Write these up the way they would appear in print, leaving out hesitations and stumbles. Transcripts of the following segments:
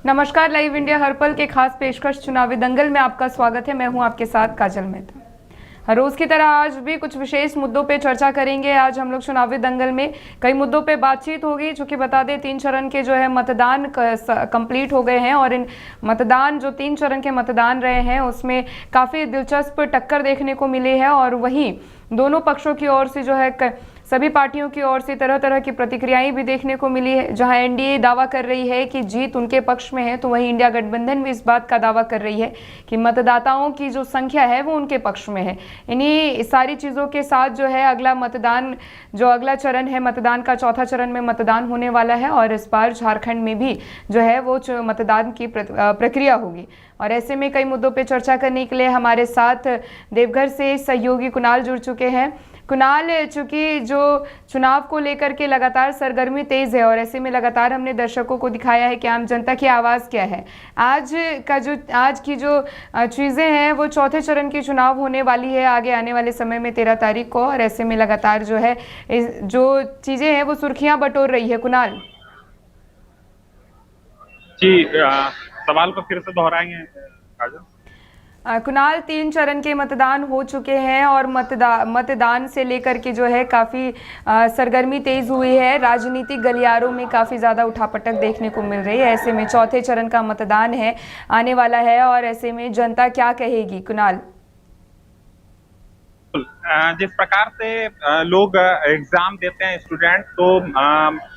नमस्कार, live India हर पल के खास पेशकश चुनावी दंगल में आपका स्वागत है। मैं हूं आपके साथ काजल मेहता। हर रोज की तरह आज भी कुछ विशेष मुद्दों पे चर्चा करेंगे। आज हम लोग चुनावी दंगल में कई मुद्दों पे बातचीत होगी। चूंकि बता दें 3 चरण के जो है मतदान कंप्लीट हो गए हैं और इन मतदान जो 3 चरण के मतदान रहे हैं उसमें काफ़ी दिलचस्प टक्कर देखने को मिली है। और वहीं दोनों पक्षों की ओर से जो है सभी पार्टियों की ओर से तरह तरह की प्रतिक्रियाएं भी देखने को मिली है। जहां एनडीए दावा कर रही है कि जीत उनके पक्ष में है, तो वहीं इंडिया गठबंधन भी इस बात का दावा कर रही है कि मतदाताओं की जो संख्या है वो उनके पक्ष में है। इन्हीं सारी चीज़ों के साथ जो है अगला चरण है मतदान का, चौथा चरण में मतदान होने वाला है और इस बार झारखंड में भी जो है वो मतदान की प्रक्रिया होगी। और ऐसे में कई मुद्दों पर चर्चा करने के लिए हमारे साथ देवघर से सहयोगी कुणाल जुड़ चुके हैं। कुणाल, चूंकि जो चुनाव को लेकर के लगातार सरगर्मी तेज है और ऐसे में लगातार हमने दर्शकों को दिखाया है कि आम जनता की आवाज़ क्या है। आज की जो चीज़ें हैं वो चौथे चरण की चुनाव होने वाली है आगे आने वाले समय में 13 तारीख को, और ऐसे में लगातार जो है जो चीज़ें हैं वो सुर्खियां बटोर रही है। कुणाल जी, सवाल को फिर से दोहराएंगे काजल? कुणाल, 3 चरण के मतदान हो चुके हैं और मतदान से लेकर के जो है काफ़ी सरगर्मी तेज हुई है। राजनीतिक गलियारों में काफ़ी ज़्यादा उठापटक देखने को मिल रही है। ऐसे में चौथे चरण का मतदान है आने वाला है और ऐसे में जनता क्या कहेगी? कुणाल, जिस प्रकार से लोग एग्जाम देते हैं स्टूडेंट, तो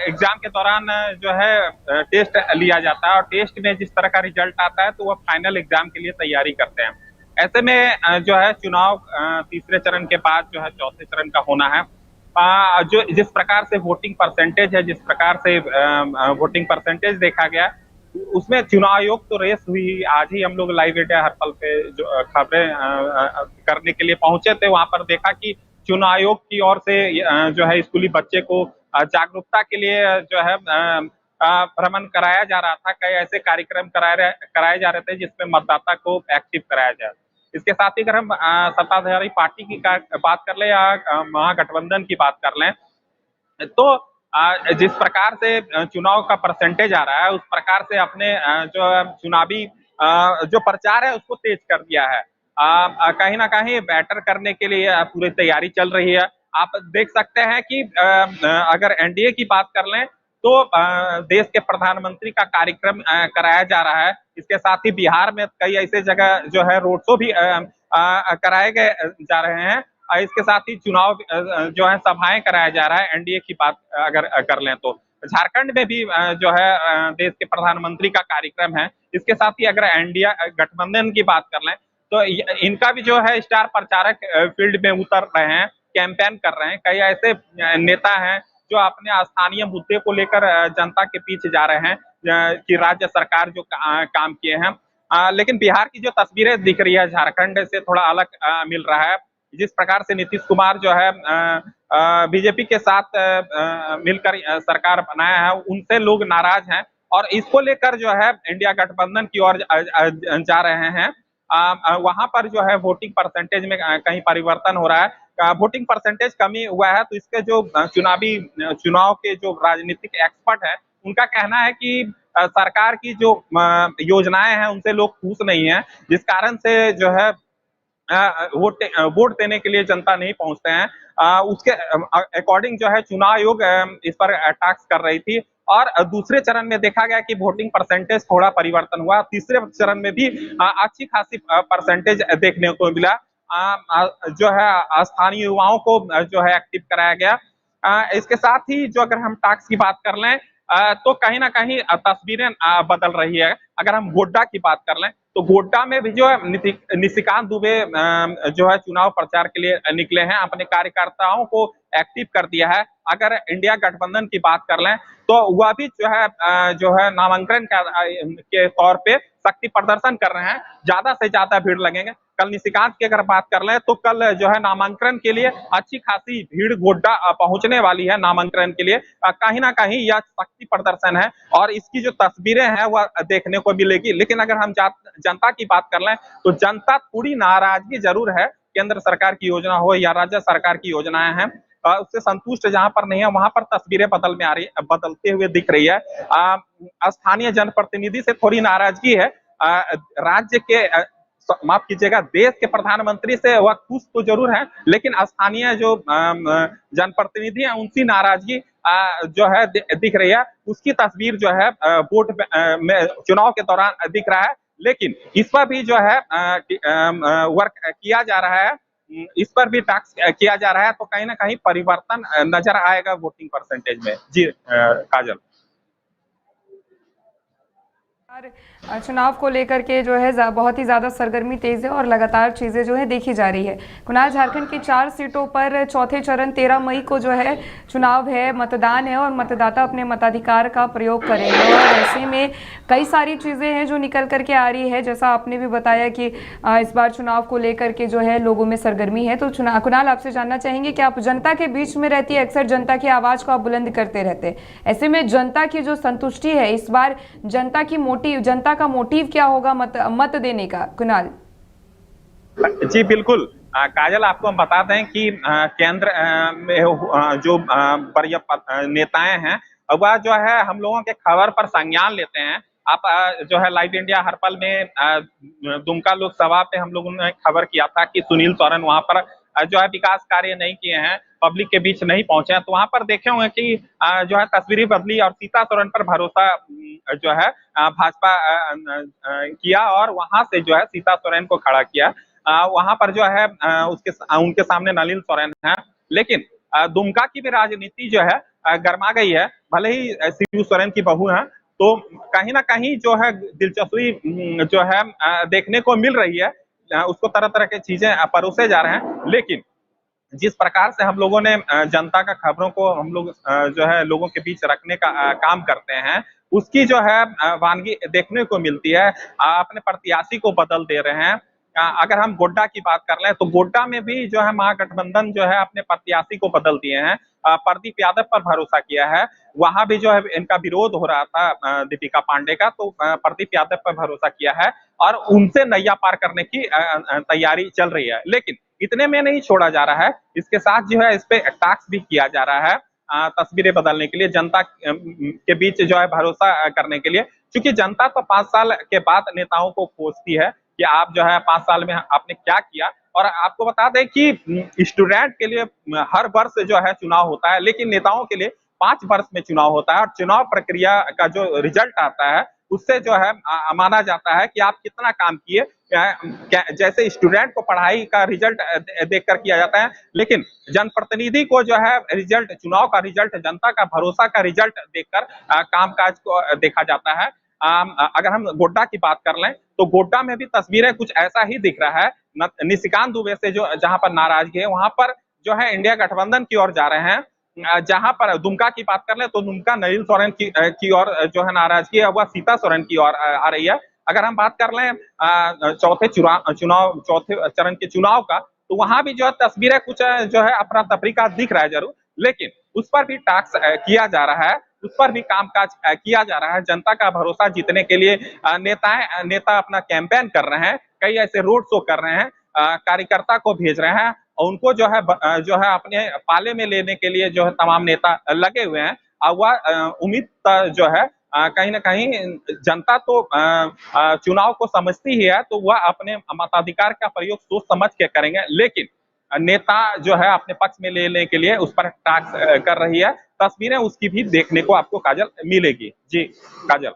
एग्जाम के दौरान जो है टेस्ट लिया जाता है और टेस्ट में जिस तरह का रिजल्ट आता है तो वह फाइनल एग्जाम के लिए तैयारी करते हैं। ऐसे में जो है चुनाव तीसरे चरण के बाद जो है चौथे चरण का होना है। जो जिस प्रकार से वोटिंग परसेंटेज है, जिस प्रकार से वोटिंग परसेंटेज देखा गया, उसमें चुनाव आयोग तो रेस हुई। आज ही हम लोग लाइव इंडिया हर पल पे जो खबरें करने के लिए पहुंचे थे, वहां पर देखा कि चुनाव आयोग की ओर से जो है स्कूली बच्चे को जागरूकता के लिए जो है भ्रमण कराया जा रहा था। कई ऐसे कार्यक्रम कराए जा रहे थे जिसमें मतदाता को एक्टिव कराया जाए। इसके साथ ही अगर हम सत्ताधारी पार्टी की बात कर लें या महागठबंधन की बात कर लें, तो जिस प्रकार से चुनाव का परसेंटेज आ रहा है उस प्रकार से अपने जो चुनावी जो प्रचार है उसको तेज कर दिया है। कहीं ना कहीं बेटर करने के लिए पूरी तैयारी चल रही है। आप देख सकते हैं कि अगर एनडीए की बात कर लें तो देश के प्रधानमंत्री का कार्यक्रम कराया जा रहा है। इसके साथ ही बिहार में कई ऐसे जगह जो है रोड शो भी कराए गए जा रहे हैं। इसके साथ ही चुनाव जो है सभाएं कराया जा रहा है। एनडीए की बात अगर कर लें तो झारखंड में भी जो है देश के प्रधानमंत्री का कार्यक्रम है। इसके साथ ही अगर एनडीए गठबंधन की बात कर लें तो इनका भी जो है स्टार प्रचारक फील्ड में उतर रहे हैं, कैंपेन कर रहे हैं। कई ऐसे नेता हैं जो अपने स्थानीय मुद्दे को लेकर जनता के पीछे जा रहे हैं कि राज्य सरकार जो काम किए हैं। लेकिन बिहार की जो तस्वीरें दिख रही है झारखंड से थोड़ा अलग मिल रहा है। जिस प्रकार से नीतीश कुमार जो है बीजेपी के साथ मिलकर सरकार बनाया है, उनसे लोग नाराज हैं और इसको लेकर जो है इंडिया गठबंधन की ओर जा रहे हैं। वहां पर जो है वोटिंग परसेंटेज में कहीं परिवर्तन हो रहा है। वोटिंग परसेंटेज कमी हुआ है तो इसके जो चुनाव के जो राजनीतिक एक्सपर्ट है उनका कहना है कि सरकार की जो योजनाएं हैं उनसे लोग खुश नहीं है, जिस कारण से जो है वोट देने के लिए जनता नहीं पहुंचते हैं। उसके अकॉर्डिंग जो है चुनाव आयोग इस पर टैक्स कर रही थी और दूसरे चरण में देखा गया कि वोटिंग परसेंटेज थोड़ा परिवर्तन हुआ। तीसरे चरण में भी अच्छी खासी परसेंटेज देखने को मिला। जो है स्थानीय युवाओं को जो है एक्टिव कराया गया। इसके साथ ही जो अगर हम टैक्स की बात कर लें तो कहीं ना कहीं तस्वीरें बदल रही है। अगर हम गोड्डा की बात कर लें तो गोड्डा में भी जो है निशिकांत दुबे जो है चुनाव प्रचार के लिए निकले हैं, अपने कार्यकर्ताओं को एक्टिव कर दिया है। अगर इंडिया गठबंधन की बात कर लें तो वह भी जो है नामांकन के तौर पे शक्ति प्रदर्शन कर रहे हैं। ज्यादा से ज्यादा भीड़ लगेंगे। कल निशिकांत की अगर बात कर लें तो कल जो है नामांकन के लिए अच्छी खासी भीड़ गोड्डा पहुंचने वाली है नामांकन के लिए। कहीं ना कहीं यह शक्ति प्रदर्शन है और इसकी जो तस्वीरें हैं वह देखने को मिलेगी। लेकिन अगर हम जनता की बात कर लें तो जनता थोड़ी नाराजगी जरूर है। केंद्र सरकार की योजना हो या राज्य सरकार की योजनाएं हैं, उससे संतुष्ट जहां पर नहीं है वहां पर तस्वीरें बदलते हुए दिख रही है। स्थानीय जनप्रतिनिधि से थोड़ी नाराजगी है। राज्य के माफ कीजिएगा, देश के प्रधानमंत्री से वह खुश तो जरूर है, लेकिन स्थानीय जो जनप्रतिनिधि हैं उनकी नाराजगी जो है दिख रही है। उसकी तस्वीर जो है वोट में चुनाव के दौरान दिख रहा है। लेकिन इस पर भी जो है वर्क किया जा रहा है, इस पर भी टास्क किया जा रहा है, तो कहीं ना कहीं परिवर्तन नजर आएगा वोटिंग परसेंटेज में। जी काजल। चुनाव को लेकर के जो है बहुत ही ज़्यादा सरगर्मी तेज है और लगातार चीज़ें जो है देखी जा रही है। कुणाल, झारखंड की 4 सीटों पर चौथे चरण 13 मई को जो है चुनाव है, मतदान है और मतदाता अपने मताधिकार का प्रयोग करेंगे और ऐसे में कई सारी चीज़ें हैं जो निकल करके आ रही है। जैसा आपने भी बताया कि इस बार चुनाव को लेकर के जो है लोगों में सरगर्मी है। तो कुणाल, आपसे जानना चाहेंगे कि आप जनता के बीच में रहती है, अक्सर जनता की आवाज़ को आप बुलंद करते रहते हैं, ऐसे में जनता की जो संतुष्टि है इस बार, जनता का मोटिव क्या होगा मत देने का? कुणाल जी बिल्कुल। काजल, आपको हम बता दें कि केंद्र में जो वरीय नेताएं हैं वह जो है हम लोगों के खबर पर संज्ञान लेते हैं। आप जो है लाइव इंडिया हर पल में दुमका लोकसभा पे हम लोगों ने खबर किया था कि सुनील सोरेन वहां पर जो है विकास कार्य नहीं किए हैं, पब्लिक के बीच नहीं पहुंचे हैं। तो वहां पर देखे होंगे कि जो है तस्वीरें बदली और सीता सोरेन पर भरोसा जो है भाजपा किया और वहां से जो है सीता सोरेन को खड़ा किया। वहां पर जो है उनके सामने नलिन सोरेन है। लेकिन दुमका की भी राजनीति जो है गर्मा गई है। भले ही शिबू सोरेन की बहू है, तो कहीं ना कहीं जो है दिलचस्पी जो है देखने को मिल रही है। उसको तरह तरह की चीजें परोसे जा रहे हैं। लेकिन जिस प्रकार से हम लोगों ने जनता का खबरों को हम लोग जो है लोगों के बीच रखने का काम करते हैं, उसकी जो है वानगी देखने को मिलती है। अपने प्रत्याशी को बदल दे रहे हैं। अगर हम गोड्डा की बात कर लें तो गोड्डा में भी जो है महागठबंधन जो है अपने प्रत्याशी को बदल दिए हैं। प्रदीप यादव पर भरोसा किया है। वहां भी जो है इनका विरोध हो रहा था दीपिका पांडे का, तो प्रदीप यादव पर भरोसा किया है और उनसे नैया पार करने की तैयारी चल रही है। लेकिन इतने में नहीं छोड़ा जा रहा है, इसके साथ जो है इस पे टास्क भी किया जा रहा है तस्वीरें बदलने के लिए, जनता के बीच जो है भरोसा करने के लिए। क्योंकि जनता तो 5 साल के बाद नेताओं को खोजती है कि आप जो है 5 साल में आपने क्या किया। और आपको बता दें कि स्टूडेंट के लिए हर वर्ष जो है चुनाव होता है, लेकिन नेताओं के लिए 5 वर्ष में चुनाव होता है और चुनाव प्रक्रिया का जो रिजल्ट आता है उससे जो है माना जाता है कि आप कितना काम किए। जैसे स्टूडेंट को पढ़ाई का रिजल्ट देखकर किया जाता है, लेकिन जनप्रतिनिधि को जो है रिजल्ट, चुनाव का रिजल्ट, जनता का भरोसा का रिजल्ट देखकर कामकाज को देखा जाता है। अगर हम गोड्डा की बात कर लें तो गोड्डा में भी तस्वीरें कुछ ऐसा ही दिख रहा है। निशिकांत दुबे से जो जहां पर नाराजगी है वहां पर जो है इंडिया गठबंधन की ओर जा रहे हैं। जहां पर दुमका की बात कर ले तो दुमका नलिन सोरेन की ओर जो है नाराजगी है वह सीता सोरेन की ओर आ रही है। अगर हम बात कर लें चौथे चरण के चुनाव का, तो वहां भी जो है तस्वीरें कुछ जो है अफरा तफरी का दिख रहा है जरूर, लेकिन उस पर भी टास्क किया जा रहा है, उस पर भी कामकाज किया जा रहा है। जनता का भरोसा जीतने के लिए नेता अपना कैंपेन कर रहे हैं, कई ऐसे रोड शो कर रहे हैं, कार्यकर्ता को भेज रहे हैं और उनको जो है अपने पाले में लेने के लिए जो है तमाम नेता लगे हुए हैं। और वह उम्मीद जो है कहीं ना कहीं जनता तो चुनाव को समझती ही है, तो वह अपने मताधिकार का प्रयोग सोच समझ के करेंगे। लेकिन नेता जो है अपने पक्ष में लेने के लिए उस पर टास्क कर रही है। तस्वीरें उसकी भी देखने को आपको काजल मिलेगी। जी काजल।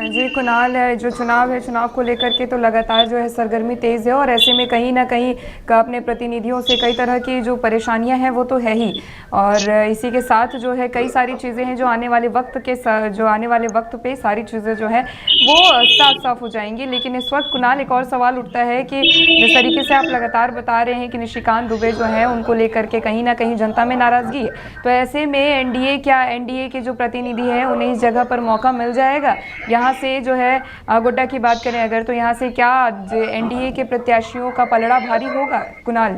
जी कुणाल, जो चुनाव है, चुनाव को लेकर के तो लगातार जो है सरगर्मी तेज़ है और ऐसे में कहीं ना कहीं अपने प्रतिनिधियों से कई तरह की जो परेशानियां हैं वो तो है ही, और इसी के साथ जो है कई सारी चीज़ें हैं जो आने वाले वक्त पे सारी चीज़ें जो है वो साफ साफ हो जाएंगी। लेकिन इस वक्त कुणाल, एक और सवाल उठता है कि जिस तरीके से आप लगातार बता रहे हैं कि निशिकांत दुबे जो है उनको लेकर के कहीं ना कहीं जनता में नाराज़गी है, तो ऐसे में एनडीए के जो प्रतिनिधि हैं उन्हें इस जगह पर मौका मिल जाएगा? यहाँ से जो है गोड्डा की बात करें अगर, तो यहाँ से क्या एनडीए के प्रत्याशियों का पलड़ा भारी होगा? कुणाल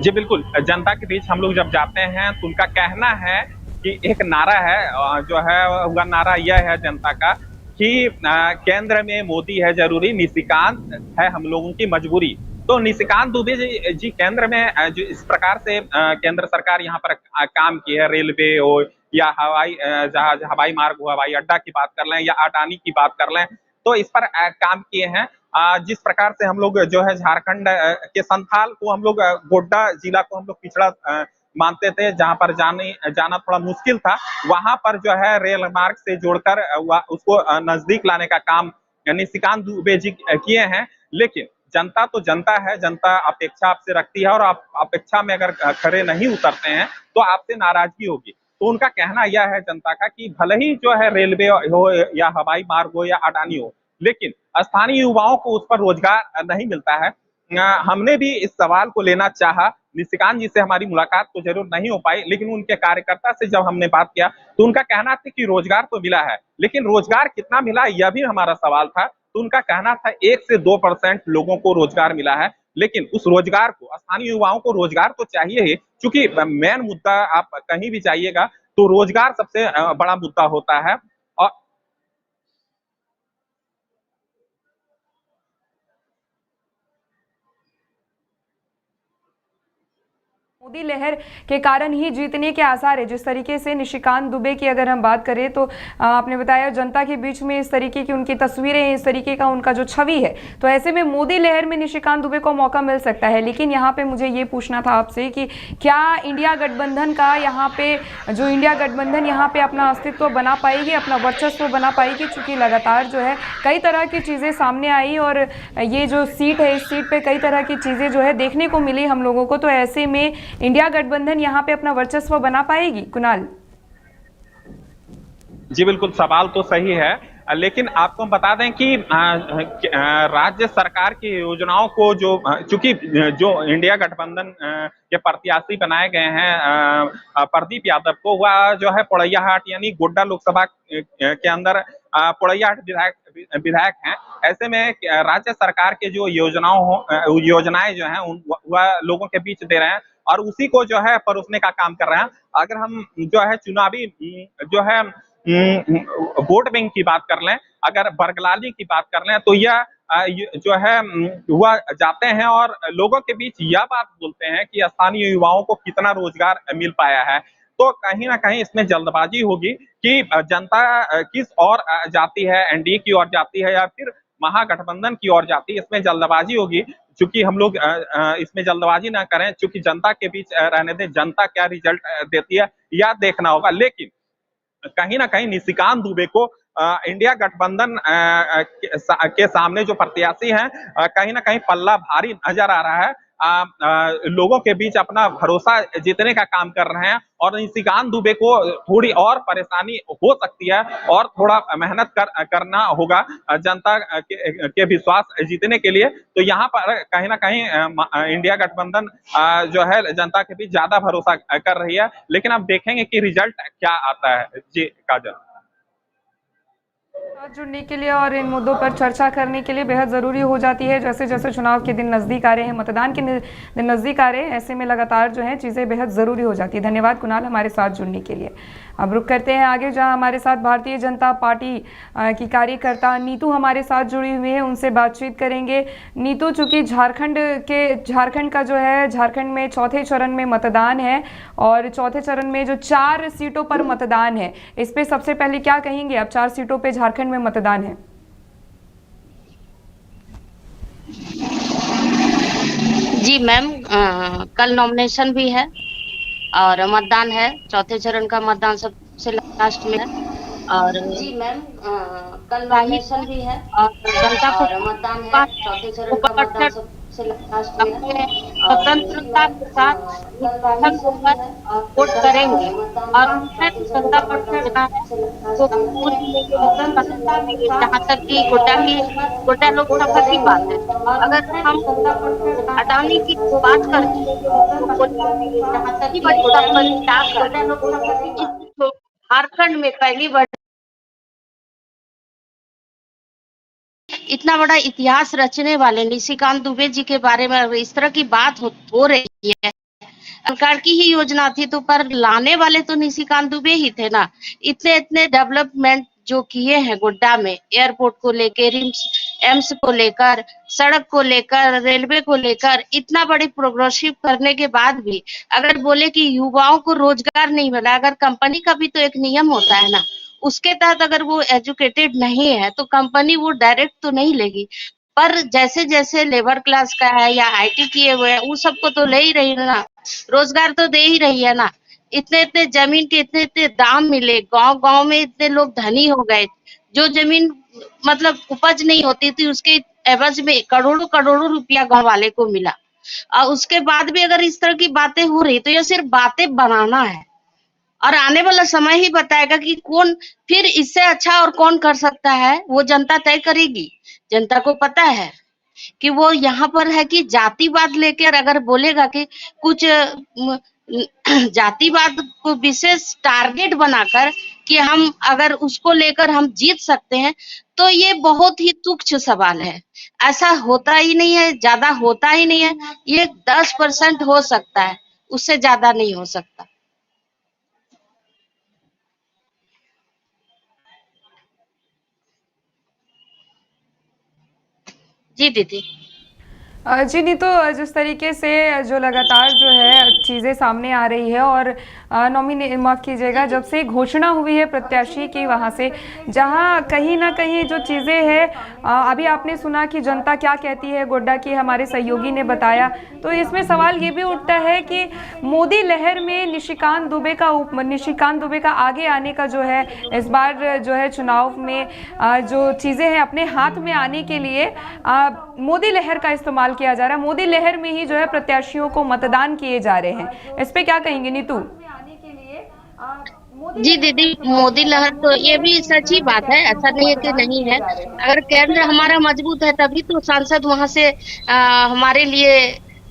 जी बिल्कुल। जनता के बीच हम लोग जब जाते हैं तो उनका कहना है कि एक नारा है जो है वह नारा यह है जनता का कि केंद्र में मोदी है जरूरी, निशिकांत है हम लोगों की मजबूरी। तो निशिकांत दुबे जी केंद्र में जो इस प्रकार से केंद्र सरकार यहाँ पर काम की है, रेलवे हो या हवाई जहाज, हवाई मार्ग हो, हवाई अड्डा की बात कर लें या अडानी की बात कर लें, तो इस पर काम किए हैं। जिस प्रकार से हम लोग जो है झारखंड के संथाल को हम लोग गोड्डा जिला को हम लोग पिछड़ा मानते थे, जहां पर जाना थोड़ा मुश्किल था, वहां पर जो है रेल मार्ग से जोड़कर उसको नजदीक लाने का काम निशिकांत दुबे जी किए हैं। लेकिन जनता तो जनता है, जनता अपेक्षा आपसे रखती है, और आप अपेक्षा में अगर खरे नहीं उतरते हैं तो आपसे नाराजगी होगी। तो उनका कहना यह है जनता का कि भले ही जो है रेलवे हो या हवाई मार्ग हो या अडानी हो, लेकिन स्थानीय युवाओं को उस पर रोजगार नहीं मिलता है। हमने भी इस सवाल को लेना चाहा, निशिकांत जी से हमारी मुलाकात तो जरूर नहीं हो पाई, लेकिन उनके कार्यकर्ता से जब हमने बात किया तो उनका कहना था कि रोजगार तो मिला है, लेकिन रोजगार कितना मिला यह भी हमारा सवाल था। तो उनका कहना था 1 से 2% लोगों को रोजगार मिला है, लेकिन उस रोजगार को, स्थानीय युवाओं को रोजगार तो चाहिए ही, क्योंकि मेन मुद्दा आप कहीं भी जाइएगा तो रोजगार सबसे बड़ा मुद्दा होता है। और मोदी लहर के कारण ही जीतने के आसार है। जिस तरीके से निशिकांत दुबे की अगर हम बात करें तो आपने बताया जनता के बीच में इस तरीके की उनकी तस्वीरें हैं, इस तरीके का उनका जो छवि है, तो ऐसे में मोदी लहर में निशिकांत दुबे को मौका मिल सकता है। लेकिन यहाँ पे मुझे ये पूछना था आपसे कि क्या इंडिया गठबंधन का यहाँ पे जो इंडिया गठबंधन यहाँ पे अपना अस्तित्व बना पाएगी, अपना वर्चस्व बना पाएगी, चूंकि लगातार जो है कई तरह की चीज़ें सामने आई और ये जो सीट है, इस सीट पे कई तरह की चीज़ें जो है देखने को मिली हम लोगों को, तो ऐसे में इंडिया गठबंधन यहां पे अपना वर्चस्व बना पाएगी? कुणाल जी बिल्कुल, सवाल तो सही है, लेकिन आपको हम बता दें कि राज्य सरकार की योजनाओं को जो चूंकि जो इंडिया गठबंधन के प्रत्याशी बनाए गए हैं प्रदीप यादव को, वह जो है पोड़ैयाहाट यानी गोड्डा लोकसभा के अंदर पोड़ैयाहाट विधायक हैं। ऐसे में राज्य सरकार के जो योजनाएं जो हैं वह लोगों के बीच दे रहे हैं और उसी को जो है परोसने का काम कर रहे हैं। अगर हम जो है चुनावी जो है वोट बैंक की बात कर लें, अगर बरगलाली की बात कर लें, तो यह जो है वह जाते हैं और लोगों के बीच यह बात बोलते हैं कि स्थानीय युवाओं को कितना रोजगार मिल पाया है। तो कहीं ना कहीं इसमें जल्दबाजी होगी कि जनता किस ओर जाती है, एनडीए की ओर जाती है या फिर महागठबंधन की ओर जाती है, इसमें जल्दबाजी होगी। चूंकि हम लोग इसमें जल्दबाजी ना करें, चूंकि जनता के बीच रहने दें, जनता क्या रिजल्ट देती है यह देखना होगा। लेकिन कहीं ना कहीं निशिकांत दुबे को इंडिया गठबंधन के सामने जो प्रत्याशी हैं कहीं ना कहीं पल्ला भारी नजर आ रहा है। लोगों के बीच अपना भरोसा जीतने का काम कर रहे हैं और निशिकांत दुबे को थोड़ी और परेशानी हो सकती है और थोड़ा मेहनत करना होगा जनता के विश्वास जीतने के लिए। तो यहाँ पर कहीं ना कहीं इंडिया गठबंधन जो है जनता के बीच ज्यादा भरोसा कर रही है, लेकिन अब देखेंगे कि रिजल्ट क्या आता है। जी काजल, साथ जुड़ने के लिए और इन मुद्दों पर चर्चा करने के लिए बेहद ज़रूरी हो जाती है। जैसे जैसे चुनाव के दिन नज़दीक आ रहे हैं, मतदान के दिन नज़दीक आ रहे हैं, ऐसे में लगातार जो है चीज़ें बेहद ज़रूरी हो जाती है। धन्यवाद कुणाल हमारे साथ जुड़ने के लिए। अब रुक करते हैं आगे, जहां हमारे साथ भारतीय जनता पार्टी की कार्यकर्ता नीतू हमारे साथ जुड़ी हुई है, उनसे बातचीत करेंगे। नीतू, चूँकि झारखंड का जो है, झारखंड में चौथे चरण में मतदान है और चौथे चरण में जो 4 सीटों पर मतदान है, इस पर सबसे पहले क्या कहेंगे? अब 4 सीटों पर झारखंड में मतदान है। जी मैम, कल नॉमिनेशन भी है और मतदान है। चौथे चरण का मतदान सबसे लास्ट में है और जी मैम, कल नॉमिनेशन भी है और जनता को मतदान है। चौथे चरण का मतदान सबसे लास्ट में है। स्वतंत्रता के साथ वोट करेंगे और जनता पक्ष जहाँ तक की गोड्डा लोकसभा की बात है, अगर हम अडानी की बात करें तो झारखंड में पहली बार इतना बड़ा इतिहास रचने वाले निशिकांत दुबे जी के बारे में इस तरह की बात हो रही है। सरकार की ही योजना थी तो पर लाने वाले तो निशिकांत दुबे ही थे ना। इतने डेवलपमेंट जो किए हैं गोड्डा में, एयरपोर्ट को लेके, एम्स को लेकर, सड़क को लेकर, रेलवे को लेकर इतना बड़ी प्रोग्रेसिव करने के बाद भी अगर बोले कि युवाओं को रोजगार नहीं मिला, अगर कंपनी का भी तो एक नियम होता है ना, उसके तहत अगर वो एजुकेटेड नहीं है तो कंपनी वो डायरेक्ट तो नहीं लेगी। पर जैसे जैसे लेबर क्लास का है या आईटी किए हुए हैं उन सबको तो ले ही रही है ना, रोजगार तो दे ही रही है ना। इतने इतने जमीन के इतने इतने दाम मिले, गांव गांव में इतने लोग धनी हो गए। जो जमीन मतलब उपज नहीं होती थी उसके एवज में करोड़ों करोड़ों रुपया गांव वाले को मिला। और उसके बाद भी अगर इस तरह की बातें हो रही तो ये सिर्फ बातें बनाना है, और आने वाला समय ही बताएगा कि कौन फिर इससे अच्छा और कौन कर सकता है, वो जनता तय करेगी। जनता को पता है कि वो यहाँ पर है कि जातिवाद लेकर अगर बोलेगा कि कुछ जातिवाद को विशेष टारगेट बनाकर कि हम अगर उसको लेकर हम जीत सकते हैं, तो ये बहुत ही तुच्छ सवाल है। ऐसा होता ही नहीं है, ज्यादा होता ही नहीं है। ये 10% हो सकता है, उससे ज्यादा नहीं हो सकता। जी दीदी। जी नहीं तो जिस तरीके से जो लगातार जो है चीज़ें सामने आ रही है और नॉमिने माफ़ कीजिएगा, जब से घोषणा हुई है प्रत्याशी की वहाँ से, जहाँ कहीं ना कहीं जो चीज़ें हैं, अभी आपने सुना कि जनता क्या कहती है, गोड्डा की हमारे सहयोगी ने बताया, तो इसमें सवाल ये भी उठता है कि मोदी लहर में निशिकांत दुबे का आगे आने का जो है इस बार जो है चुनाव में जो चीज़ें हैं अपने हाथ में आने के लिए मोदी लहर का इस्तेमाल किया जा रहा है। मोदी लहर में ही जो है प्रत्याशियों को मतदान किए जा रहे हैं। इस पे क्या कहेंगे नीतू? जी दीदी, मोदी लहर तो ये भी सच्ची बात है, ऐसा नहीं है कि नहीं है। अगर केंद्र हमारा मजबूत है तभी तो सांसद वहां से हमारे लिए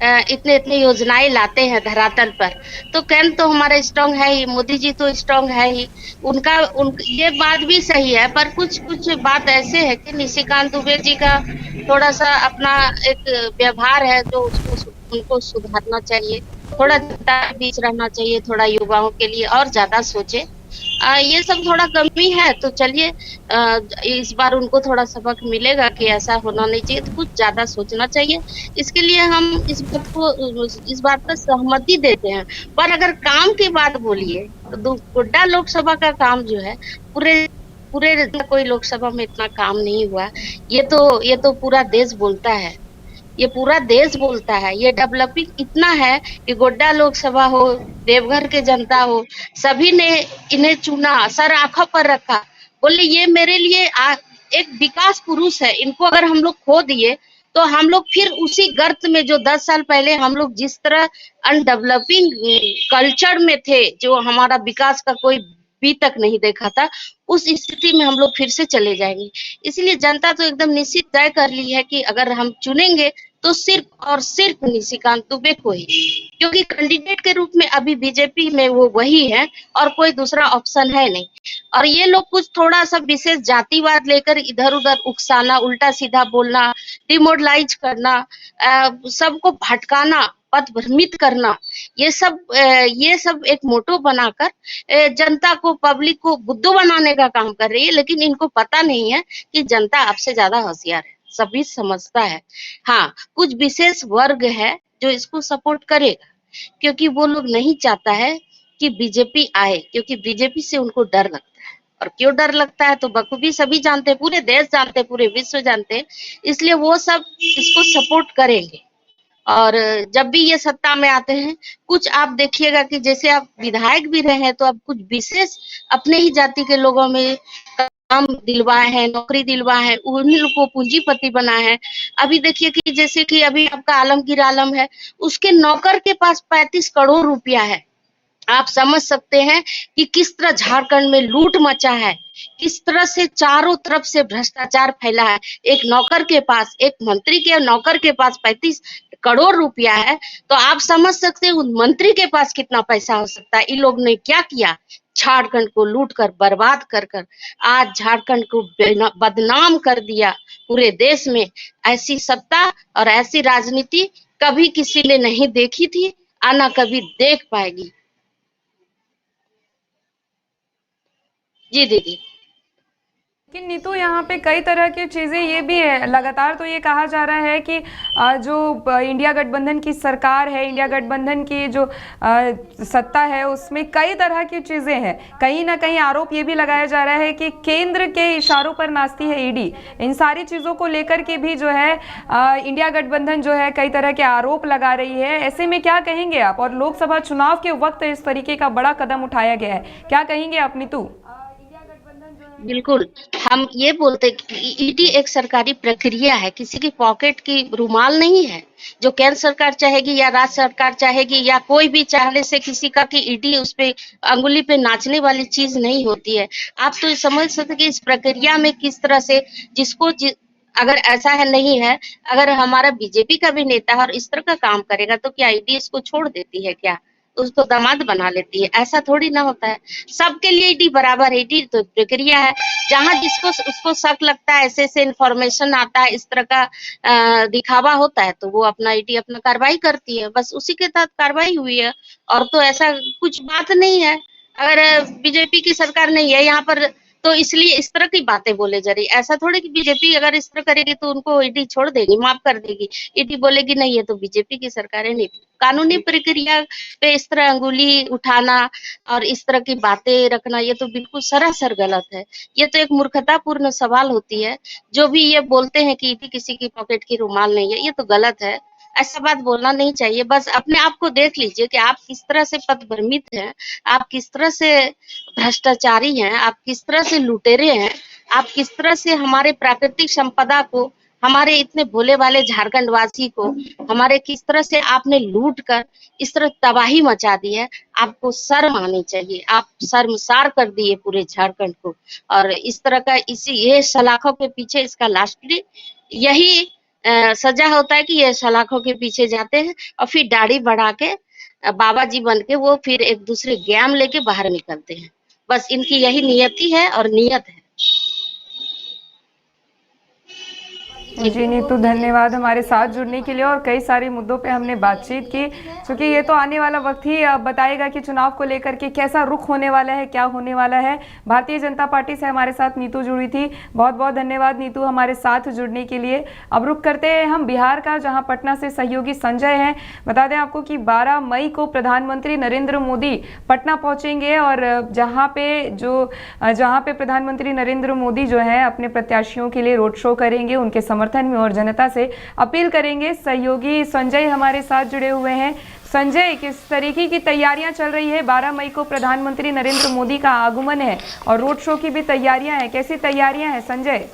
इतने इतने योजनाएं लाते हैं धरातल पर। तो केंद्र तो हमारा स्ट्रांग है ही, मोदी जी तो स्ट्रांग है ही। ये बात भी सही है, पर कुछ कुछ बात ऐसे है कि निशिकांत दुबे जी का थोड़ा सा अपना एक व्यवहार है जो उनको सुधारना चाहिए। थोड़ा जनता के बीच रहना चाहिए, थोड़ा युवाओं के लिए और ज्यादा सोचे। ये सब थोड़ा कमी है, तो चलिए इस बार उनको थोड़ा सबक मिलेगा कि ऐसा होना नहीं चाहिए, तो कुछ ज्यादा सोचना चाहिए। इसके लिए हम इस बात पर सहमति देते हैं। पर अगर काम की बात बोलिए तो गोड्डा लोकसभा का काम जो है पूरे पूरे कोई लोकसभा में इतना काम नहीं हुआ। ये तो पूरा देश बोलता है, ये पूरा देश बोलता है। ये डेवलपिंग इतना है कि गोड्डा लोकसभा हो, देवघर के जनता हो, सभी ने इन्हें चुना, सर आंखों पर रखा, बोले ये मेरे लिए एक विकास पुरुष है। इनको अगर हम लोग खो दिए तो हम लोग फिर उसी गर्त में जो 10 साल पहले हम लोग जिस तरह अनडेवलपिंग कल्चर में थे, जो हमारा विकास का कोई बी तक नहीं देखा था, उस स्थिति में हम लोग फिर से चले जाएंगे। इसलिए जनता तो एकदम निश्चित तय कर ली है कि अगर हम चुनेंगे तो सिर्फ और सिर्फ निशिकांत दुबे को ही, क्योंकि कैंडिडेट के रूप में अभी बीजेपी में वो वही है और कोई दूसरा ऑप्शन है नहीं। और ये लोग कुछ थोड़ा सा विशेष जातिवाद लेकर इधर उधर उकसाना, उल्टा सीधा बोलना, डिमोरलाइज करना, सबको भटकाना, पथ भ्रमित करना, ये सब एक मोटो बनाकर जनता को, पब्लिक को बुद्धू बनाने का काम कर रही है। लेकिन इनको पता नहीं है कि जनता आपसे ज्यादा होशियार है, सभी समझता है। हाँ, कुछ विशेष वर्ग है जो इसको सपोर्ट करेगा, क्योंकि वो लोग नहीं चाहता है कि बीजेपी आए, क्योंकि बीजेपी से उनको डर लगता है। और क्यों डर लगता है तो बखूबी सभी जानते हैं, पूरे देश जानते हैं, पूरे विश्व जानते हैं। इसलिए वो सब इसको सपोर्ट करेंगे। और जब भी ये सत्ता में आते हैं, कुछ आप देखिएगा कि जैसे आप विधायक भी रहे हैं तो आप कुछ विशेष अपने ही जाति के लोगों में काम दिलवाए हैं, नौकरी दिलवाए हैं, उन्हीं लोग को पूंजीपति बनाए हैं। अभी देखिए कि जैसे कि अभी आपका आलमगीर आलम है, उसके नौकर के पास 35 करोड़ रुपया है। आप समझ सकते हैं कि किस तरह झारखंड में लूट मचा है, किस तरह से चारों तरफ से भ्रष्टाचार फैला है। एक नौकर के पास, एक मंत्री के नौकर के पास 35 करोड़ रुपया है, तो आप समझ सकते हैं उन मंत्री के पास कितना पैसा हो सकता है। इन लोग ने क्या किया, झारखंड को लूट कर, बर्बाद कर कर आज झारखंड को बदनाम कर दिया पूरे देश में। ऐसी सत्ता और ऐसी राजनीति कभी किसी ने नहीं देखी थी, आना कभी देख पाएगी। जी दीदी। लेकिन नीतू, यहाँ पे कई तरह की चीज़ें ये भी है, लगातार तो ये कहा जा रहा है कि जो इंडिया गठबंधन की सरकार है, इंडिया गठबंधन की जो सत्ता है, उसमें कई तरह की चीज़ें हैं। कहीं ना कहीं आरोप ये भी लगाया जा रहा है कि केंद्र के इशारों पर नाचती है ईडी। इन सारी चीज़ों को लेकर के भी जो है इंडिया गठबंधन जो है कई तरह के आरोप लगा रही है। ऐसे में क्या कहेंगे आप? और लोकसभा चुनाव के वक्त इस तरीके का बड़ा कदम उठाया गया है, क्या कहेंगे आप नीतू? बिल्कुल, हम ये बोलते हैं कि ईडी एक सरकारी प्रक्रिया है, किसी की पॉकेट की रुमाल नहीं है। जो केंद्र सरकार चाहेगी या राज्य सरकार चाहेगी या कोई भी चाहने से किसी का कि ईडी उस पे अंगुली पे नाचने वाली चीज नहीं होती है। आप तो समझ सकते कि इस प्रक्रिया में किस तरह से अगर ऐसा है नहीं है, अगर हमारा बीजेपी का भी नेता है और इस तरह का काम करेगा तो क्या ईडी इसको छोड़ देती है क्या? उसको दामाद बना लेती है? ऐसा थोड़ी ना होता है। सबके लिए ईडी बराबर है, ईडी तो प्रक्रिया है। जहां जिसको उसको शक लगता है, ऐसे इन्फॉर्मेशन आता है, इस तरह का दिखावा होता है, तो वो अपना ईडी अपना कार्रवाई करती है, बस उसी के तहत कार्रवाई हुई है। और तो ऐसा कुछ बात नहीं है। अगर बीजेपी की सरकार नहीं है यहाँ पर तो इसलिए इस तरह की बातें बोले जा रही। ऐसा थोड़ी कि बीजेपी अगर इस तरह करेगी तो उनको ईडी छोड़ देगी, माफ कर देगी। ईडी बोलेगी नहीं, ये तो बीजेपी की सरकार है। नहीं, कानूनी प्रक्रिया पे इस तरह अंगुली उठाना और इस तरह की बातें रखना, ये तो बिल्कुल सरासर गलत है। ये तो एक मूर्खतापूर्ण सवाल होती है। जो भी ये बोलते हैं कि ईडी किसी की पॉकेट की रुमाल नहीं है, ये तो गलत है। ऐसा बात बोलना नहीं चाहिए। बस अपने आप को देख लीजिए कि आप किस तरह से पथभ्रमित हैं, आप किस तरह से भ्रष्टाचारी हैं, आप किस तरह से लुटेरे हैं, आप किस तरह से हमारे प्राकृतिक संपदा को, हमारे इतने भोले वाले झारखंड वासी को, हमारे किस तरह से आपने लूट कर इस तरह तबाही मचा दी है। आपको शर्म आनी चाहिए। आप शर्मसार कर दिए पूरे झारखंड को। और इस तरह का ये सलाखों के पीछे इसका लास्टली यही सजा होता है कि ये सलाखों के पीछे जाते हैं और फिर दाढ़ी बढ़ा के बाबा जी बन के वो फिर एक दूसरे ज्ञान लेके बाहर निकलते हैं। बस इनकी यही नियति है और नियत है। जी नीतू, धन्यवाद हमारे साथ जुड़ने के लिए। और कई सारे मुद्दों पे हमने बातचीत की, क्योंकि ये तो आने वाला वक्त ही बताएगा कि चुनाव को लेकर के कैसा रुख होने वाला है, क्या होने वाला है। भारतीय जनता पार्टी से हमारे साथ नीतू जुड़ी थी। बहुत बहुत धन्यवाद नीतू हमारे साथ जुड़ने के लिए। अब रुख करते हैं हम बिहार का, जहाँ पटना से सहयोगी संजय हैं। बता दें आपको कि 12 मई को प्रधानमंत्री नरेंद्र मोदी पटना पहुँचेंगे और जहाँ पे प्रधानमंत्री नरेंद्र मोदी जो है अपने प्रत्याशियों के लिए रोड शो करेंगे, उनके समर्थन में और जनता से अपील करेंगे। सहयोगी संजय हमारे साथ जुड़े हुए हैं। संजय, किस तरीके की तैयारियां चल रही है? 12 मई को प्रधानमंत्री नरेंद्र मोदी का आगमन है और रोड शो की भी तैयारियां हैं, कैसी तैयारियां हैं संजय?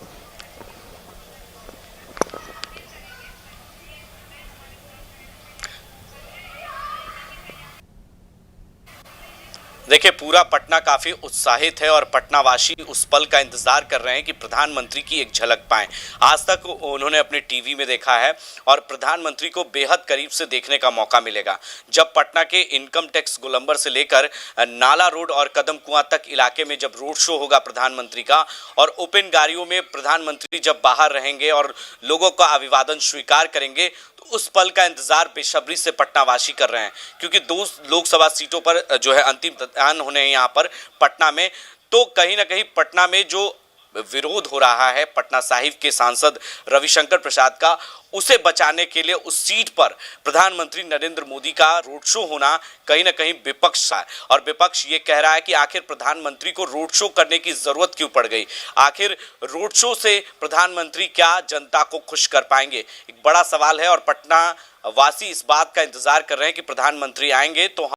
देखिए, पूरा पटना काफी उत्साहित है और पटनावासी उस पल का इंतजार कर रहे हैं कि प्रधानमंत्री की एक झलक पाएं। आज तक उन्होंने अपने टीवी में देखा है और प्रधानमंत्री को बेहद करीब से देखने का मौका मिलेगा जब पटना के इनकम टैक्स गोलंबर से लेकर नाला रोड और कदम कुआं तक इलाके में जब रोड शो होगा प्रधानमंत्री का, और ओपन गाड़ियों में प्रधानमंत्री जब बाहर रहेंगे और लोगों का अभिवादन स्वीकार करेंगे, उस पल का इंतजार बेसब्री से पटनावासी कर रहे हैं। क्योंकि 2 लोकसभा सीटों पर जो है अंतिम मतदान होने हैं यहाँ पर पटना में, तो कहीं ना कहीं पटना में जो विरोध हो रहा है पटना साहिब के सांसद रविशंकर प्रसाद का, उसे बचाने के लिए उस सीट पर प्रधानमंत्री नरेंद्र मोदी का रोड शो होना कहीं ना कहीं विपक्ष है। और विपक्ष ये कह रहा है कि आखिर प्रधानमंत्री को रोड शो करने की जरूरत क्यों पड़ गई? आखिर रोड शो से प्रधानमंत्री क्या जनता को खुश कर पाएंगे? एक बड़ा सवाल है और पटना वासी इस बात का इंतजार कर रहे हैं कि प्रधानमंत्री आएंगे तो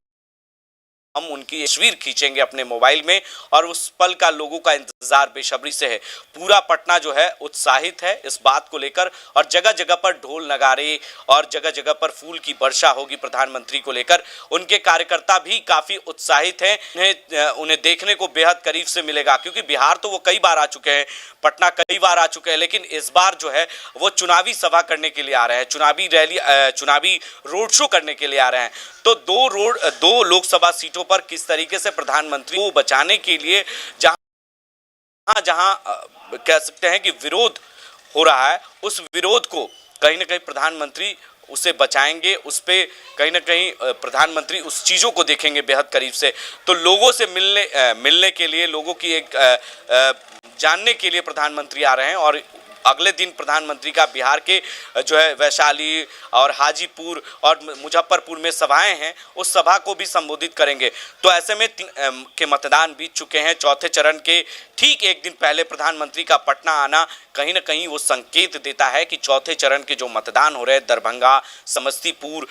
हम उनकी तस्वीर खींचेंगे अपने मोबाइल में, और उस पल का लोगों का इंतजार बेसब्री से है। पूरा पटना जो है उत्साहित है इस बात को लेकर, और जगह जगह पर ढोल नगारे और जगह जगह पर फूल की वर्षा होगी प्रधानमंत्री को लेकर। उनके कार्यकर्ता भी काफी उत्साहित हैं, उन्हें देखने को बेहद करीब से मिलेगा। क्योंकि बिहार तो वो कई बार आ चुके हैं, पटना कई बार आ चुके हैं, लेकिन इस बार जो है वो चुनावी सभा करने के लिए आ रहे हैं, चुनावी रैली, चुनावी रोड शो करने के लिए आ रहे हैं। तो 2 लोकसभा सीटों पर किस तरीके से प्रधानमंत्री को बचाने के लिए जहां कह सकते हैं कि विरोध हो रहा है, उस विरोध को कहीं ना कहीं प्रधानमंत्री उसे बचाएंगे, उस पे कहीं ना कहीं प्रधानमंत्री उस चीज़ों को देखेंगे बेहद करीब से। तो लोगों से मिलने के लिए, लोगों की एक जानने के लिए प्रधानमंत्री आ रहे हैं और अगले दिन प्रधानमंत्री का बिहार के जो है वैशाली और हाजीपुर और मुजफ्फरपुर में सभाएं हैं, उस सभा को भी संबोधित करेंगे। तो ऐसे में के मतदान बीत चुके हैं। चौथे चरण के ठीक एक दिन पहले प्रधानमंत्री का पटना आना कहीं ना कहीं वो संकेत देता है कि चौथे चरण के जो मतदान हो रहे हैं, दरभंगा, समस्तीपुर,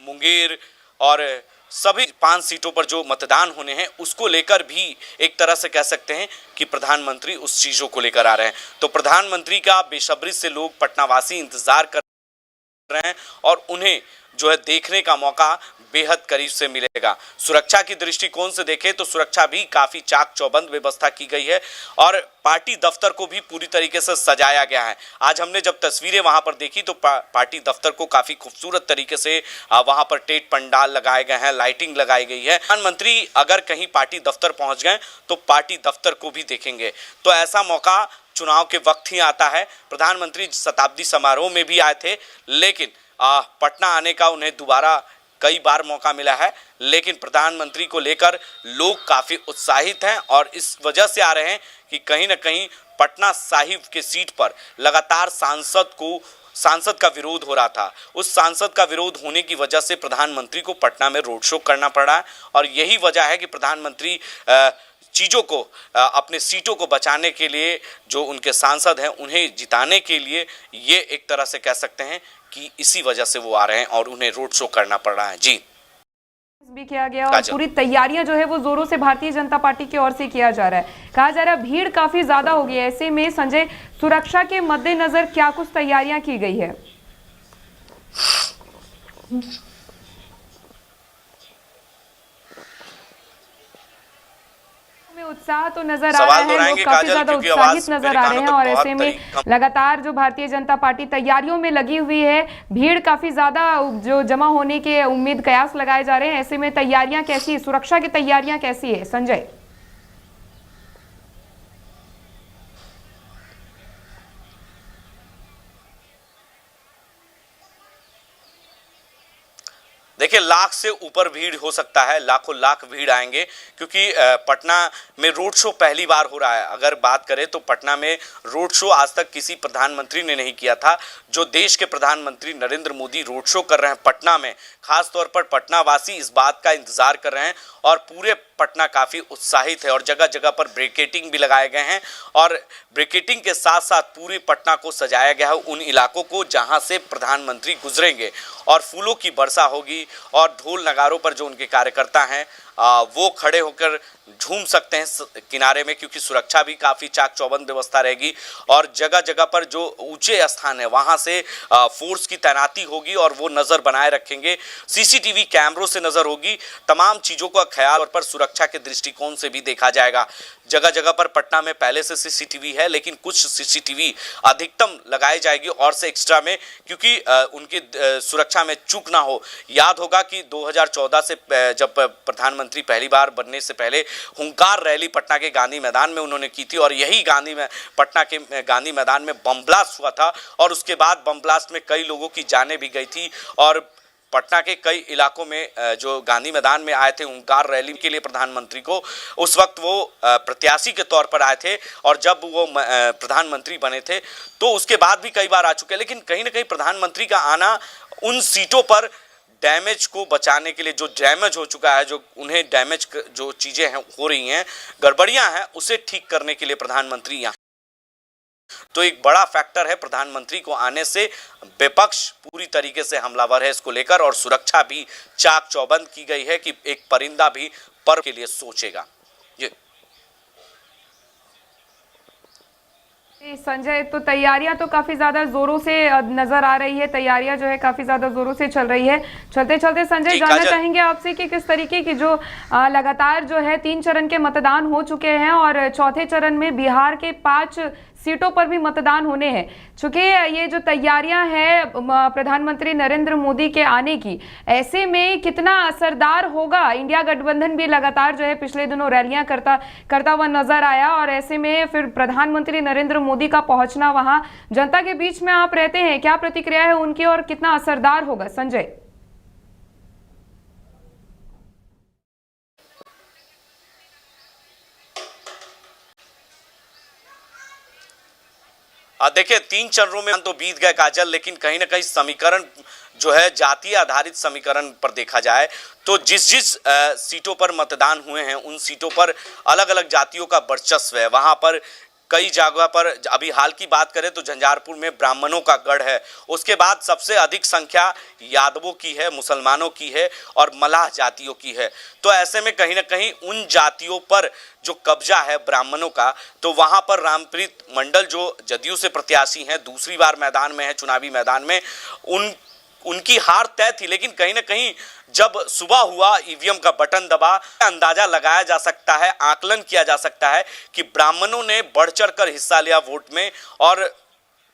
मुंगेर और सभी 5 सीटों पर जो मतदान होने हैं, उसको लेकर भी एक तरह से कह सकते हैं कि प्रधानमंत्री उस चीज़ों को लेकर आ रहे हैं। तो प्रधानमंत्री का बेसब्री से लोग पटनावासी इंतजार कर रहे हैं और उन्हें जो है देखने का मौका बेहद करीब से मिलेगा। सुरक्षा की दृष्टिकोण से देखें तो सुरक्षा भी काफ़ी चाक चौबंद व्यवस्था की गई है और पार्टी दफ्तर को भी पूरी तरीके से सजाया गया है। आज हमने जब तस्वीरें वहां पर देखी तो पार्टी दफ्तर को काफ़ी खूबसूरत तरीके से वहां पर टेंट पंडाल लगाए गए हैं, लाइटिंग लगाई गई है। प्रधानमंत्री अगर कहीं पार्टी दफ्तर पहुंच गए तो पार्टी दफ्तर को भी देखेंगे। तो ऐसा मौका चुनाव के वक्त ही आता है। प्रधानमंत्री शताब्दी समारोह में भी आए थे, लेकिन पटना आने का उन्हें दोबारा कई बार मौका मिला है, लेकिन प्रधानमंत्री को लेकर लोग काफ़ी उत्साहित हैं और इस वजह से आ रहे हैं कि कहीं ना कहीं पटना साहिब के सीट पर लगातार सांसद का विरोध हो रहा था। उस सांसद का विरोध होने की वजह से प्रधानमंत्री को पटना में रोड शो करना पड़ा है और यही वजह है कि प्रधानमंत्री चीज़ों को, अपने सीटों को बचाने के लिए, जो उनके सांसद हैं उन्हें जिताने के लिए, ये एक तरह से कह सकते हैं कि इसी वजह से वो आ रहे हैं और उन्हें रोड शो करना पड़ रहा है। जी भी किया गया और पूरी तैयारियां जो है वो जोरों से भारतीय जनता पार्टी की ओर से किया जा रहा है। कहा जा रहा है भीड़ काफी ज्यादा होगी। ऐसे में संजय, सुरक्षा के मद्देनजर क्या कुछ तैयारियां की गई है? उत्साह तो नजर आ रहा है, लोग काफी ज्यादा उत्साहित नजर आ रहे हैं और ऐसे में लगातार जो भारतीय जनता पार्टी तैयारियों में लगी हुई है, भीड़ काफी ज्यादा जो जमा होने के उम्मीद कयास लगाए जा रहे हैं। ऐसे में तैयारियां कैसी, सुरक्षा की तैयारियां कैसी है संजय? देखिए, लाख से ऊपर भीड़ हो सकता है, लाखों लाख भीड़ आएंगे, क्योंकि पटना में रोड शो पहली बार हो रहा है। अगर बात करें तो पटना में रोड शो आज तक किसी प्रधानमंत्री ने नहीं किया था। जो देश के प्रधानमंत्री नरेंद्र मोदी रोड शो कर रहे हैं पटना में, खास तौर पर पटना वासी इस बात का इंतजार कर रहे हैं और पूरे पटना काफ़ी उत्साहित है और जगह जगह पर ब्रिकेटिंग भी लगाए गए हैं और ब्रिकेटिंग के साथ साथ पूरे पटना को सजाया गया है उन इलाकों को जहां से प्रधानमंत्री गुजरेंगे और फूलों की वर्षा होगी और ढोल नगारों पर जो उनके कार्यकर्ता हैं वो खड़े होकर झूम सकते हैं किनारे में, क्योंकि सुरक्षा भी काफ़ी चाक चौबंद व्यवस्था रहेगी और जगह जगह पर जो ऊंचे स्थान है वहां से फोर्स की तैनाती होगी और वो नज़र बनाए रखेंगे। सीसीटीवी कैमरों से नज़र होगी। तमाम चीज़ों का ख्याल पर सुरक्षा के दृष्टिकोण से भी देखा जाएगा। जगह जगह पर पटना में पहले से सीसीटीवी है, लेकिन कुछ सीसीटीवी अधिकतम लगाई जाएगी और से एक्स्ट्रा में, क्योंकि उनकी सुरक्षा में चूक ना हो। याद होगा कि 2014 से जब प्रधानमंत्री पहली बार बनने से पहले हुंकार रैली पटना के गांधी मैदान में उन्होंने की थी और यही पटना के गांधी मैदान में बम ब्लास्ट हुआ था और उसके बाद बम ब्लास्ट में कई लोगों की जानें भी गई थी और पटना के कई इलाकों में जो गांधी मैदान में आए थे हुंकार रैली के लिए प्रधानमंत्री को, उस वक्त वो प्रत्याशी के तौर पर आए थे और जब वो प्रधानमंत्री बने थे तो उसके बाद भी कई बार आ चुके हैं। लेकिन कहीं ना कहीं प्रधानमंत्री का आना उन सीटों पर डैमेज को बचाने के लिए, जो डैमेज हो चुका है, जो उन्हें डैमेज जो चीज़ें हैं हो रही हैं, गड़बड़ियां हैं, उसे ठीक करने के लिए प्रधानमंत्री यहाँ। तो एक बड़ा फैक्टर है प्रधानमंत्री को आने से। विपक्ष पूरी तरीके से हमलावर है इसको लेकर और सुरक्षा भी चाक चौबंद की गई है कि एक परिंदा भी पर के लिए सोचेगा। संजय, तो तैयारियां तो काफी ज्यादा जोरों से नजर आ रही है, तैयारियां जो है काफी ज्यादा जोरों से चल रही है। चलते चलते संजय जानना चाहेंगे आपसे कि किस तरीके की जो लगातार जो है 3 चरण के मतदान हो चुके हैं और चौथे चरण में बिहार के 5 सीटों पर भी मतदान होने हैं। चूंकि ये जो तैयारियां हैं प्रधानमंत्री नरेंद्र मोदी के आने की, ऐसे में कितना असरदार होगा? इंडिया गठबंधन भी लगातार जो है पिछले दिनों रैलियां करता हुआ नजर आया, और ऐसे में फिर प्रधानमंत्री नरेंद्र मोदी का पहुंचना वहां जनता के बीच में आप रहते हैं, क्या प्रतिक्रिया है उनकी और कितना असरदार होगा? संजय। देखिए 3 चरणों में तो बीत गए काजल, लेकिन कहीं ना कहीं समीकरण जो है जातीय आधारित समीकरण पर देखा जाए तो जिस सीटों पर मतदान हुए हैं उन सीटों पर अलग अलग जातियों का वर्चस्व है। वहां पर कई जगह पर, अभी हाल की बात करें तो झंझारपुर में ब्राह्मणों का गढ़ है, उसके बाद सबसे अधिक संख्या यादवों की है, मुसलमानों की है और मलाह जातियों की है। तो ऐसे में कहीं ना कहीं उन जातियों पर जो कब्जा है ब्राह्मणों का, तो वहां पर रामप्रीत मंडल जो जदयू से प्रत्याशी हैं, दूसरी बार मैदान में है, चुनावी मैदान में, उनकी हार तय थी। लेकिन कहीं ना कहीं जब सुबह हुआ, ईवीएम का बटन दबा, अंदाजा लगाया जा सकता है, आकलन किया जा सकता है कि ब्राह्मणों ने बढ़ चढ़कर हिस्सा लिया वोट में, और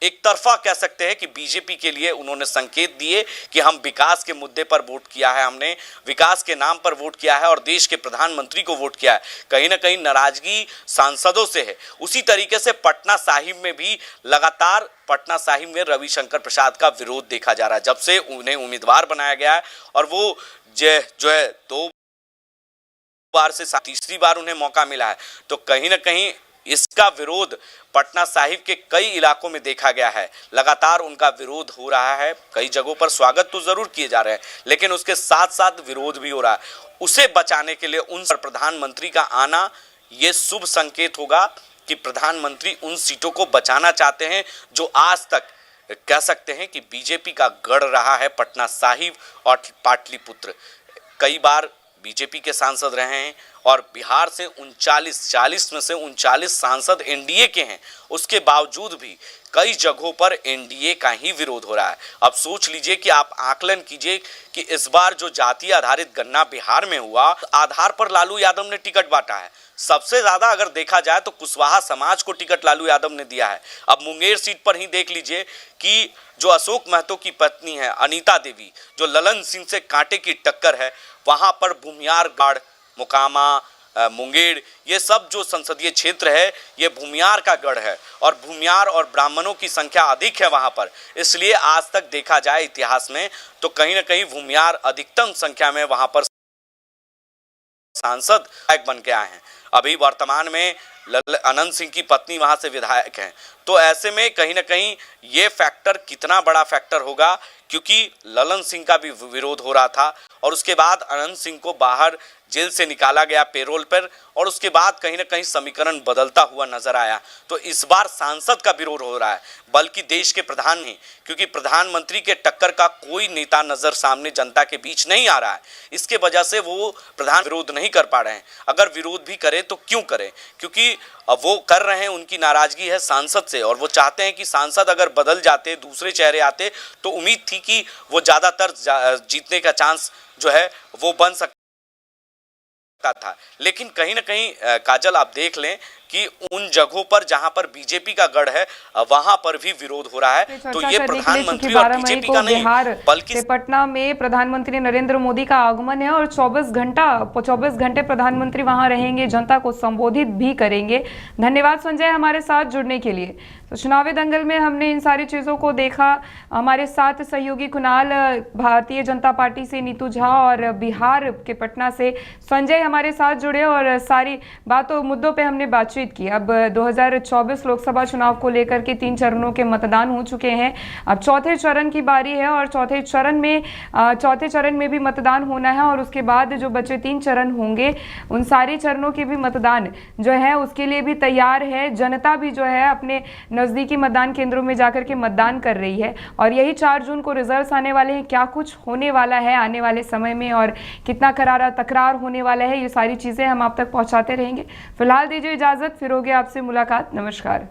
एक तरफा कह सकते हैं कि बीजेपी के लिए उन्होंने संकेत दिए कि हम विकास के मुद्दे पर वोट किया है, हमने विकास के नाम पर वोट किया है और देश के प्रधानमंत्री को वोट किया है। कहीं ना कहीं नाराजगी सांसदों से है। उसी तरीके से पटना साहिब में भी लगातार पटना साहिब में रविशंकर प्रसाद का विरोध देखा जा रहा है जब से उन्हें उम्मीदवार बनाया गया है, और वो जो है 2 बार से तीसरी बार उन्हें मौका मिला है। तो कहीं ना कहीं इसका विरोध पटना साहिब के कई इलाकों में देखा गया है। लगातार उनका विरोध हो रहा है, कई जगहों पर स्वागत तो जरूर किए जा रहे हैं, लेकिन उसके साथ साथ विरोध भी हो रहा है। उसे बचाने के लिए उन पर प्रधानमंत्री का आना ये शुभ संकेत होगा कि प्रधानमंत्री उन सीटों को बचाना चाहते हैं जो आज तक कह सकते हैं कि बीजेपी का गढ़ रहा है। पटना साहिब और पाटलिपुत्र कई बार बीजेपी के सांसद रहे हैं, और बिहार से 40 में से 39 सांसद एनडीए के हैं। उसके बावजूद भी कई जगहों पर एनडीए का ही विरोध हो रहा है। अब सोच लीजिए कि आप आकलन कीजिए कि इस बार जो जातीय आधारित गणना बिहार में हुआ, आधार पर लालू यादव ने टिकट बांटा है। सबसे ज्यादा अगर देखा जाए तो कुशवाहा समाज को टिकट लालू यादव ने दिया है। अब मुंगेर सीट पर ही देख लीजिए कि जो अशोक महतो की पत्नी है अनीता देवी, जो ललन सिंह से कांटे की टक्कर है, वहां पर भूमियार गढ़, मोकामा, मुंगेर, ये सब जो संसदीय क्षेत्र है ये भूमियार का गढ़ है, और भूमियार और ब्राह्मणों की संख्या अधिक है वहां पर। इसलिए आज तक देखा जाए इतिहास में तो कहीं ना कहीं भूमियार अधिकतम संख्या में वहां पर सांसद बन के आए हैं। अभी वर्तमान में अनंत सिंह की पत्नी वहां से विधायक हैं। तो ऐसे में कहीं ना कहीं ये फैक्टर कितना बड़ा फैक्टर होगा, क्योंकि ललन सिंह का भी विरोध हो रहा था, और उसके बाद अनंत सिंह को बाहर जेल से निकाला गया पेरोल पर, और उसके बाद कहीं ना कहीं समीकरण बदलता हुआ नजर आया। तो इस बार सांसद का विरोध हो रहा है, बल्कि देश के प्रधान नहीं, क्योंकि प्रधानमंत्री के टक्कर का कोई नेता नजर सामने जनता के बीच नहीं आ रहा है। इसके वजह से वो प्रधान विरोध नहीं कर पा रहे हैं। अगर विरोध भी करें तो क्यों करें, क्योंकि अब वो कर रहे हैं, उनकी नाराजगी है सांसद से, और वो चाहते हैं कि सांसद अगर बदल जाते, दूसरे चेहरे आते, तो उम्मीद थी कि वो ज्यादातर जीतने का चांस जो है वो बन सकता था। लेकिन कहीं ना कहीं काजल आप देख लें कि उन जगहों पर जहां पर बीजेपी का गढ़ है वहां पर भी विरोध हो रहा है। तो ये प्रधानमंत्री और बीजेपी का नहीं, बल्कि पटना में प्रधानमंत्री नरेंद्र मोदी का आगमन है, और 24 घंटे प्रधानमंत्री वहां रहेंगे, जनता को संबोधित भी करेंगे। धन्यवाद संजय हमारे साथ जुड़ने के लिए। तो चुनावी दंगल में हमने इन सारी चीज़ों को देखा। हमारे साथ सहयोगी कुणाल, भारतीय जनता पार्टी से नीतू झा, और बिहार के पटना से संजय हमारे साथ जुड़े, और सारी बातों मुद्दों पे हमने बातचीत की। अब 2024 लोकसभा चुनाव को लेकर के 3 चरणों के मतदान हो चुके हैं। अब चौथे चरण की बारी है, और चौथे चरण में भी मतदान होना है, और उसके बाद जो बचे 3 चरण होंगे उन सारे चरणों के भी मतदान जो है उसके लिए भी तैयार है। जनता भी जो है अपने नज़दीकी मतदान केंद्रों में जाकर के मतदान कर रही है, और यही 4 जून को रिजल्ट्स आने वाले हैं। क्या कुछ होने वाला है आने वाले समय में, और कितना करारा तकरार होने वाला है, ये सारी चीज़ें हम आप तक पहुंचाते रहेंगे। फिलहाल दीजिए इजाज़त, फिर होगी आपसे मुलाकात। नमस्कार।